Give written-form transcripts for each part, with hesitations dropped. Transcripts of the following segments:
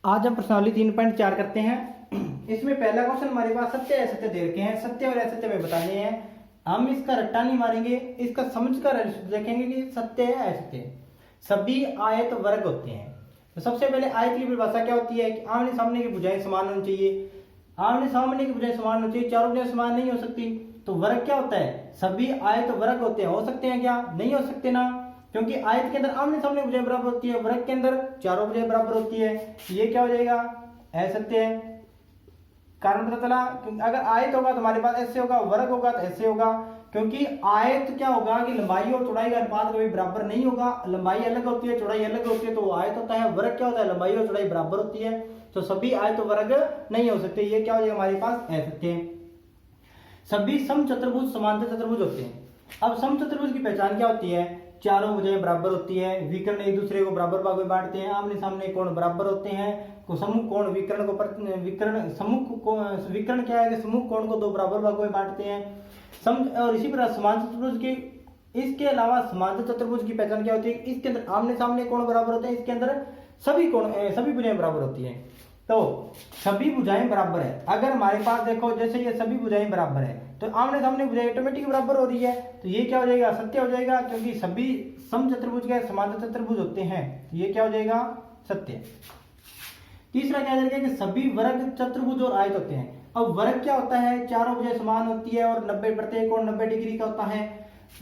आज हम प्रश्नावली 3.4 करते हैं। इसमें पहला क्वेश्चन हमारे पास सत्य असत्य दे रखे हैं। सत्य और असत्य में बताने हैं। हम इसका रट्टा नहीं मारेंगे, इसका समझकर देखेंगे कि सत्य है असत्य है। सभी आयत वर्ग होते हैं। तो सबसे पहले आयत की परिभाषा क्या होती है कि आमने सामने की भुजाएं समान होनी चाहिए। आमने सामने की भुजाएं समान होनी चाहिए, चारों भुजाएं समान नहीं हो सकती। तो वर्ग क्या होता है? सभी आयत वर्ग होते हैं। हो सकते हैं क्या? नहीं हो सकते ना, क्योंकि आयत के अंदर आमने सामने भुजाएं बराबर होती है, वर्ग के अंदर चारों भुजाएं बराबर होती है। ये क्या हो जाएगा? असत्य है। कारण पता चला, अगर आयत होगा तो हमारे पास ऐसे होगा, वर्ग होगा तो ऐसे होगा। क्योंकि आयत क्या होगा कि लंबाई और चौड़ाई का अनुपात कभी बराबर नहीं होगा। लंबाई अलग होती है, चौड़ाई अलग होती है, तो वो आयत होता है। वर्ग क्या होता है? लंबाई और चौड़ाई बराबर होती है। तो सभी आयत वर्ग नहीं हो सकते। ये क्या हो जाएगा हमारे पास? असत्य। सभी समचतुर्भुज समांतर चतुर्भुज होते हैं। अब समचतुर्भुज की पहचान क्या होती है? चारों भुजाएं बराबर होती है, विकर्ण एक दूसरे को बराबर भागों में बांटते हैं, आमने सामने कोण बराबर होते हैं, को सम्मुख कोण विकर्ण को विकर्ण सम्मुख को विकर्ण क्या है कि सम्मुख कोण को दो बराबर भागों में बांटते हैं। और इसी प्रकार समांतर चतुर्भुज की, इसके अलावा समांतर चतुर्भुज की पहचान क्या होती है? इसके अंदर आमने सामने कोण बराबर होते हैं, इसके अंदर सभी कोण सभी भुजाएं बराबर होती हैं। तो सभी भुजाएं बराबर है। अगर हमारे पास देखो जैसे ये सभी भुजाएं बराबर है तो आमने सामने भुजाएं ऑटोमेटिक बराबर हो रही है। तो ये क्या हो जाएगा? सत्य हो जाएगा, क्योंकि सभी समचतुर्भुज के समांतर चतुर्भुज होते हैं। तो ये क्या हो जाएगा? सत्य। तीसरा क्या जाएगा कि सभी वर्ग चतुर्भुज और आयत होते हैं। अब वर्ग क्या होता है? चारों भुजाएं समान होती है और 90 प्रत्येक कोण 90 डिग्री का होता है।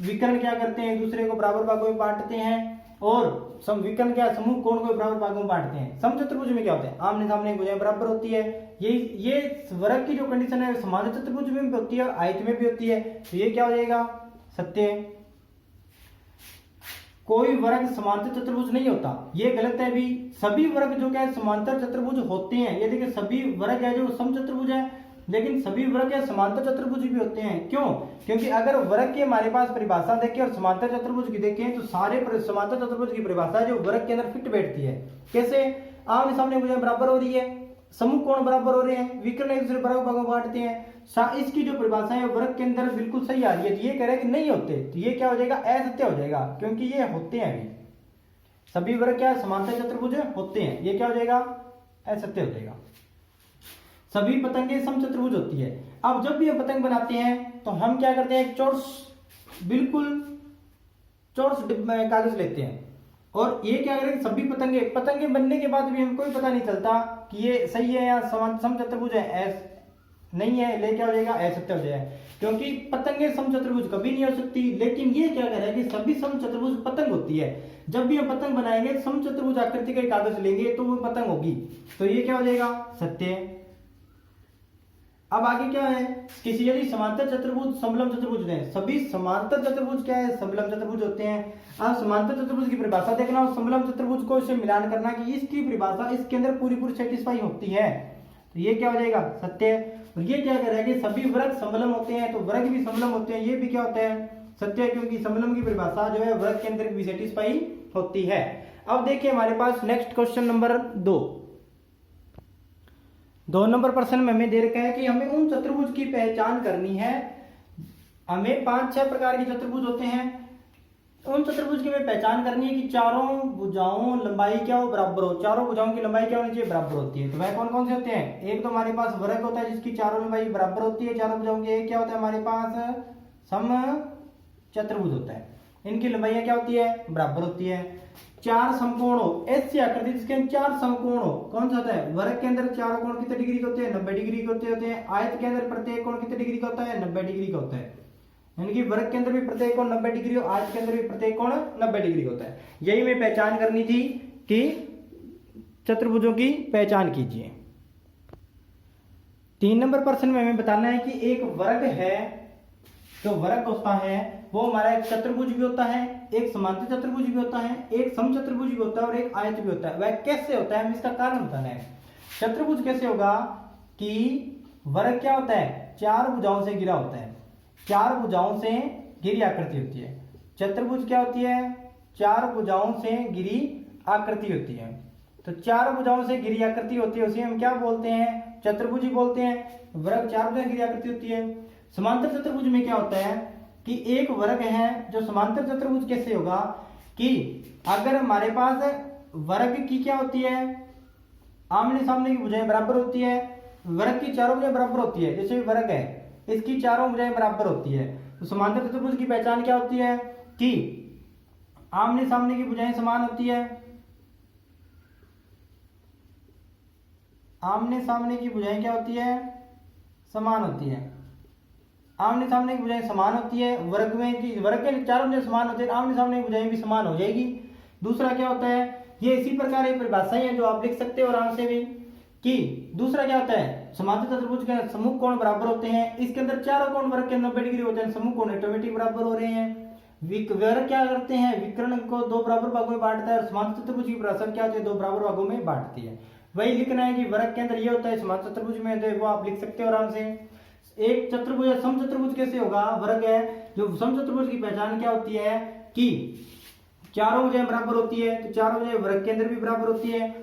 विकर्ण क्या करते हैं? एक दूसरे को बराबर भागों में बांटते हैं। और विकर्ण क्या? समूह कोण को बराबर भागों में बांटते हैं। समचतुर्भुज में क्या होता है? आमने सामने भुजाएं बराबर होती है। ये वर्ग की जो कंडीशन है समांतर चतुर्भुज में भी होती है और आयत में भी होती है। तो ये क्या हो जाएगा? सत्य। कोई वर्ग समांतर चतुर्भुज नहीं होता, ये गलत है भी। सभी वर्ग जो क्या है समांतर चतुर्भुज होते हैं। ये देखिए सभी वर्ग है जो समचतुर्भुज है, लेकिन सभी वर्ग है समांतर चतुर्भुज भी होते हैं। क्यों? क्योंकि अगर वर्ग की हमारे पास परिभाषा देखें और समांतर चतुर्भुज की देखें तो सारे समांतर चतुर्भुज की परिभाषा जो वर्ग के अंदर फिट बैठती है। कैसे? आमने सामने भुजाएं बराबर हो रही है, समूह कोण बराबर हो रहे हैं, विकर्ण एक दूसरे बराबर भागों में बांटते हैं। इसकी जो परिभाषा है वर्ग के अंदर बिल्कुल सही आ रही है। तो ये कह रहा है कि नहीं होते, तो ये क्या हो जाएगा? असत्य हो जाएगा, क्योंकि ये होते हैं भी। सभी वर्ग क्या समांतर चतुर्भुज होते हैं। ये क्या हो जाएगा? असत्य हो जाएगा। सभी पतंगे समचतुर्भुज होती है। अब जब भी हम पतंग बनाते हैं तो हम क्या करते हैं? बिल्कुल चौरस कागज लेते हैं और ये क्या करेंगे? सभी पतंगे बनने के बाद भी हमको कोई पता नहीं चलता कि ये सही है या समचतुर्भुज है। नहीं है, ले क्या हो जाएगा? असत्य हो जाएगा, क्योंकि पतंगे समचतुर्भुज कभी नहीं हो सकती। लेकिन ये क्या कह रहा है कि सभी समचतुर्भुज पतंग होती है। जब भी हम पतंग बनाएंगे समचतुर्भुज आकृति का कागज लेंगे तो वो पतंग होगी। तो ये क्या हो जाएगा? सत्य। अब आगे क्या है? किसी यदि समांतर चतुर्भुज समलंब चतुर्भुज है। सभी समांतर चतुर्भुज क्या है? समलंब चतुर्भुज होते हैं। अब समांतर चतुर्भुज की परिभाषा देखना और समलंब चतुर्भुज को इसे मिलान करना कि इसकी परिभाषा इसके अंदर पूरी सेटिस्फाई होती है। तो ये क्या हो जाएगा? सत्य। और ये क्या कह रहा है कि सभी वर्ग समलंब होते हैं, तो वर्ग भी समलंब होते हैं। ये भी क्या होता है? सत्य, क्योंकि समलंब की परिभाषा जो है वर्ग के अंदर भी सेटिस्फाई होती है। अब देखिए हमारे पास नेक्स्ट क्वेश्चन नंबर 2 नंबर प्रश्न में हमें दे रखा है कि हमें उन चतुर्भुज की पहचान करनी है। हमें 5-6 प्रकार के चतुर्भुज होते हैं। उन चतुर्भुज की हमें पहचान करनी है कि चारों भुजाओं लंबाई क्या हो? बराबर हो। चारों भुजाओं की लंबाई क्या होनी चाहिए? बराबर होती है। तो वह कौन कौन से होते हैं? एक तो हमारे पास वर्ग होता है जिसकी चारों लंबाई बराबर होती है चारों भुजाओं की। एक क्या होता है हमारे पास? समचतुर्भुज होता है, इनकी लंबाइयां क्या होती है? बराबर होती है। 4 समकोणों ऐसी आकृति जिसके अंदर 4 समकोणों कौन सा होता है? वर्ग के अंदर चारों कोण कितने डिग्री के होते हैं? 90 डिग्री के होते हैं। आयत के अंदर प्रत्येक कोण कितने डिग्री का होता है? 90 डिग्री का होता है। यानी कि वर्ग के अंदर भी प्रत्येक कोण 90 डिग्री और आयत के अंदर भी प्रत्येक कोण 90 डिग्री का होता है। यही हमें पहचान करनी थी कि चतुर्भुजों की पहचान कीजिए। 3 नंबर प्रश्न में हमें बताना है कि एक वर्ग है, जो वर्ग होता है वो हमारा एक चतुर्भुज भी होता है, एक समांतर चतुर्भुज भी होता है, एक समचतुर्भुज भी होता है और एक आयत भी होता है। वह कैसे होता है? हमें इसका कारण बताना है। चतुर्भुज कैसे होगा कि वर्ग क्या होता है? 4 भुजाओं से घिरा होता है। 4 भुजाओं से घिरी आकृति होती है। चतुर्भुज क्या होती है? 4 भुजाओं से घिरी आकृति होती है। तो 4 भुजाओं से घिरी आकृति होती है, उसे हम क्या बोलते हैं? चतुर्भुज ही बोलते हैं। वर्ग 4 भुजाओं से घिरी आकृति होती है। समांतर चतुर्भुज में क्या होता है कि एक वर्ग है जो समांतर चतुर्भुज कैसे होगा कि अगर हमारे पास वर्ग की क्या होती है? आमने सामने की भुजाएं बराबर होती है, वर्ग की चारों भुजाएं बराबर होती है, जैसे वर्ग है इसकी चारों भुजाएं बराबर होती है, तो समांतर चतुर्भुज की पहचान क्या होती है कि आमने सामने की भुजाएं समान होती है, आमने सामने की भुजाएं क्या होती है, समान होती है, आमने सामने की भुजाएं समान होती है, वर्ग में की वर्ग के चारों भुजाएं समान होती है, आमने सामने की भुजाएं भी समान हो जाएगी। दूसरा क्या होता है, ये इसी प्रकार की परिभाषाएं हैं जो आप लिख सकते हो आराम से भी, कि दूसरा क्या होता है, समांतर चतुर्भुज के सम्मुख कोण बराबर होते हैं, इसके अंदर चारों कोण वर्ग के 90 डिग्री होते हैं, सम्मुख कोण ऑटोमेटिक बराबर हो रहे हैं। वर्ग क्या करते हैं, विकर्ण को दो बराबर भागों में बांटता है, और समांतर चतुर्भुज की परिभाषा क्या होती है, दो बराबर भागों में बांटती है। वही लिखना है कि वर्ग के अंदर ये होता है, समांतर चतुर्भुज में होता है, वो आप लिख सकते हो आराम से। एक चतुर्भुज समचतुर्भुज कैसे होगा, वर्ग है जो समचतुर्भुज की पहचान क्या होती है कि चारों भुजाएं बराबर होती है, तो चारों भुजाएं वर्ग के अंदर भी बराबर होती है।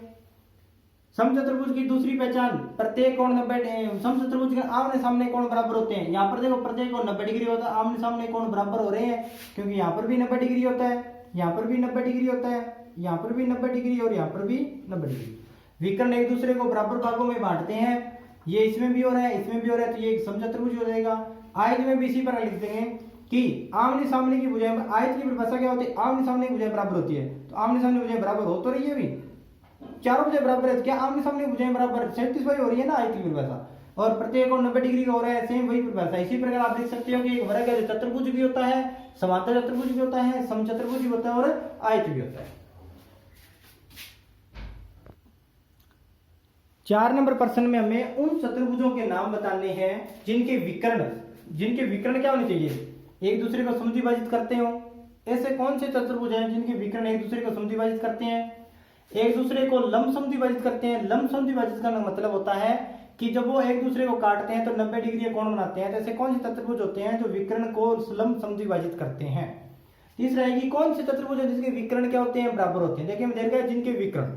समचतुर्भुज की दूसरी पहचान, प्रत्येक कोण 90, समचतुर्भुज के आमने सामने कोण बराबर होते हैं, यहाँ पर देखो प्रत्येक कोण 90 डिग्री होता है, आमने सामने कोण बराबर हो रहे हैं, क्योंकि यहाँ पर भी 90 डिग्री होता है, यहाँ पर भी 90 डिग्री होता है, यहाँ पर भी 90 डिग्री और यहाँ पर भी 90 डिग्री। विकर्ण एक दूसरे को बराबर भागों में बांटते हैं, ये इसमें भी हो रहा है, इसमें भी हो रहा है, तो ये समचतुर्भुज हो जाएगा। आयत में भी इसी प्रकार लिख देंगे कि आमने सामने की भुजाएं, आयत की परिभाषा क्या होती है, आमने सामने की भुजाएं बराबर होती है, तो आमने सामने भुजाएं बराबर हो तो रही है, भी चारों भुजाएं बराबर है, तो क्या आमने सामने भुजाएं बराबर 37 हो रही है ना आयत की परिभाषा, और प्रत्येक कोण 90 डिग्री का हो रहा है, सेम वही परिभाषा। इसी प्रकार आप देख सकते हो कि एक वर्ग है जो चतुर्भुज भी होता है, समांतर चतुर्भुज भी होता है, समचतुर्भुज भी होता है और आयत भी होता है। 4 नंबर प्रश्न में हमें उन चतुर्भुजों के नाम बताने हैं जिनके विकर्ण क्या होने चाहिए, एक दूसरे को समद्विभाजित करते हो। ऐसे कौन से चतुर्भुज हैं जिनके विकर्ण एक दूसरे को समद्विभाजित करते हैं, एक दूसरे को लंब समद्विभाजित करते हैं। लंब समद्विभाजित का मतलब होता है कि जब वो एक दूसरे को काटते हैं तो 90 डिग्री कोण बनाते हैं, तो ऐसे कौन से चतुर्भुज होते हैं जो विकर्ण को लंब समद्विभाजित करते हैं। तीसरा है कि कौन से चतुर्भुज है जिसके विकर्ण क्या होते हैं, बराबर होते हैं। देखिए मैं देखा जिनके विकर्ण,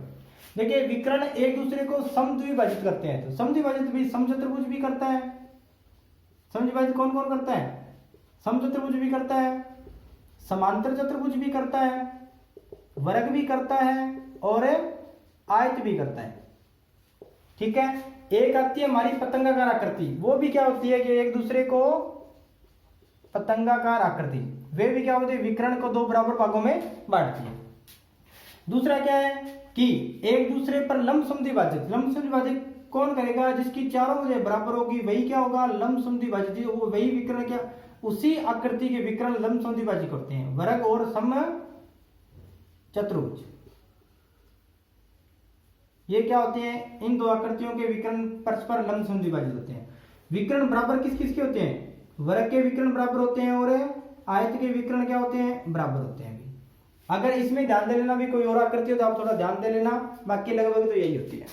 देखिए विकर्ण एक दूसरे को समद्विभाजित करते हैं, तो समद्विभाजित भी समचतुर्भुज भी करता है। समद्विभाजित कौन कौन करता है, समचतुर्भुज भी करता है, समांतर चतुर्भुज भी करता है, वर्ग भी करता है और आयत भी करता है। ठीक है, एक आती है हमारी पतंगाकार आकृति, वो भी क्या होती है कि एक दूसरे को पतंगाकार आकृति, वे भी क्या होती है, विकर्ण को दो बराबर भागों में बांटती है। दूसरा क्या है कि एक दूसरे पर लंब समद्विभाजित, लंब समद्विभाजित कौन करेगा, जिसकी चारों भुजाएं बराबर होगी वही क्या होगा, लंब समद्विभाजित, वो वही विकर्ण क्या, उसी आकृति के विकर्ण लंब समद्विभाजित करते हैं, वर्ग और सम चतुर्भुज। ये क्या होते हैं, इन दो आकृतियों के विकर्ण परस्पर लंब समद्विभाजित होते हैं। विकर्ण बराबर किस किस के होते हैं, वर्ग के विकर्ण बराबर होते हैं और आयत के विकर्ण क्या होते हैं, बराबर होते हैं। अगर इसमें ध्यान दे लेना भी कोई और आकृति हो तो आप थोड़ा ध्यान दे लेना, बाकी लगभग तो यही होती है।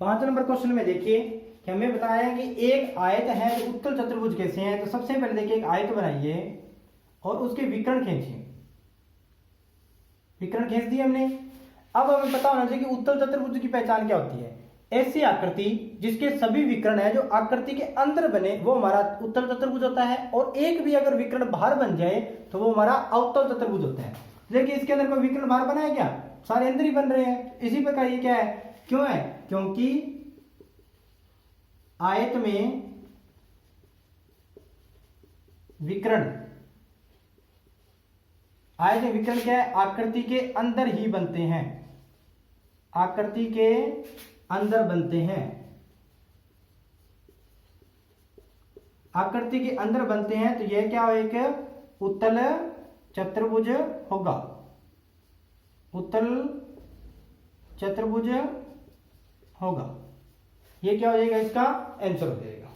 5 नंबर क्वेश्चन में देखिए कि हमें बताया है कि एक आयत है, उत्तल चतुर्भुज कैसे हैं। तो सबसे पहले देखिए एक आयत बनाइए और उसके विकर्ण खींचिए, विकर्ण खींच दिए हमने। अब हमें पता होना चाहिए कि उत्तल चतुर्भुज की पहचान क्या होती है। ऐसी आकृति जिसके सभी विकर्ण है जो आकृति के अंदर बने वो हमारा उत्तल चतुर्भुज होता है, और एक भी अगर विकर्ण बाहर बन जाए तो वो हमारा अवतल चतुर्भुज होता है। देखिए इसके अंदर कोई विकर्ण बाहर बना है क्या, सारे अंदर ही बन रहे हैं। इसी प्रकार ये क्या है, क्यों है, क्योंकि आयत में विकर्ण, आयत में विकर्ण क्या है, आकृति के अंदर ही बनते हैं, आकृति के अंदर बनते हैं, आकृति के अंदर बनते हैं। तो यह क्या हो, एक उत्तल चतुर्भुज होगा, उत्तल चतुर्भुज होगा। ये क्या हो जाएगा, इसका आंसर हो जाएगा।